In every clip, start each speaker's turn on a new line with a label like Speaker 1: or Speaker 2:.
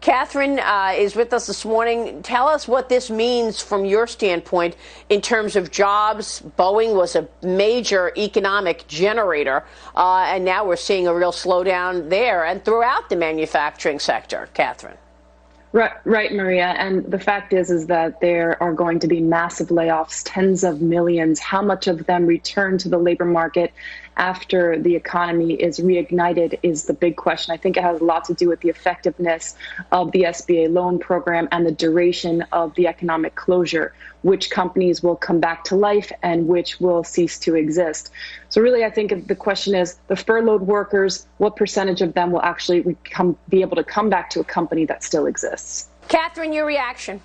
Speaker 1: Kathryn is with us this morning. Tell us what this means from your standpoint in terms of jobs. Boeing was a major economic generator, and now we're seeing a real slowdown there and throughout the manufacturing sector. Kathryn.
Speaker 2: Right, Maria. And the fact is that there are going to be massive layoffs, tens of millions. How much of them return to the labor market after the economy is reignited is the big question. I think it has a lot to do with the effectiveness of the SBA loan program and the duration of the economic closure, which companies will come back to life and which will cease to exist. So really, I think the question is the furloughed workers, what percentage of them will actually be able to come back to a company that still exists?
Speaker 1: Kathryn, your reaction?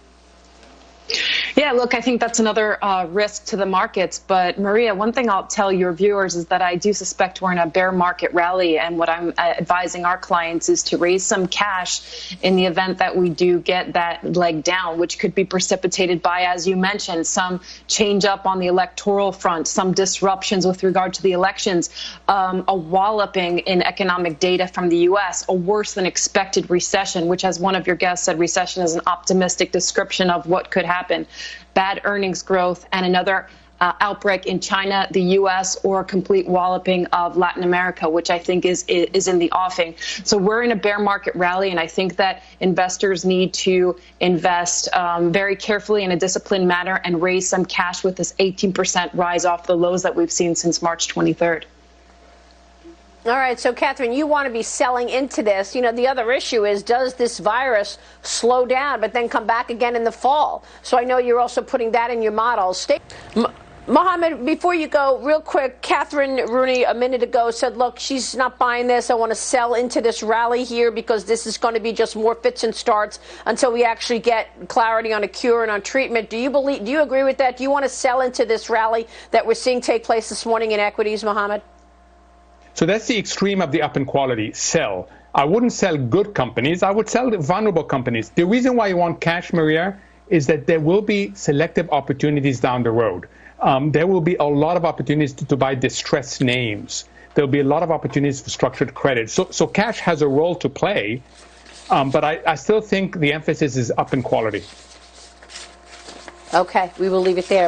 Speaker 2: Yeah, look, I think that's another risk to the markets. But Maria, one thing I'll tell your viewers is that I do suspect we're in a bear market rally. And what I'm advising our clients is to raise some cash in the event that we do get that leg down, which could be precipitated by, as you mentioned, some change up on the electoral front, some disruptions with regard to the elections, a walloping in economic data from the U.S., a worse than expected recession, which, as one of your guests said, recession is an optimistic description of what could happen. Bad earnings growth and another outbreak in China, the U.S., or a complete walloping of Latin America, which I think is in the offing. So we're in a bear market rally, and I think that investors need to invest very carefully in a disciplined manner and raise some cash with this 18% rise off the lows that we've seen since March 23rd.
Speaker 1: All right, so Kathryn, you want to be selling into this. You know, the other issue is, does this virus slow down but then come back again in the fall? So I know you're also putting that in your models. Mohammed, before you go, real quick, Kathryn Rooney a minute ago said, look, she's not buying this. I want to sell into this rally here because this is going to be just more fits and starts until we actually get clarity on a cure and on treatment. Do you agree with that? Do you want to sell into this rally that we're seeing take place this morning in equities, Mohammed?
Speaker 3: So that's the extreme of the up in quality, sell. I wouldn't sell good companies. I would sell the vulnerable companies. The reason why you want cash, Maria, is that there will be selective opportunities down the road. There will be a lot of opportunities to buy distressed names. There'll be a lot of opportunities for structured credit. So cash has a role to play, but I still think the emphasis is up in quality.
Speaker 1: Okay, we will leave it there.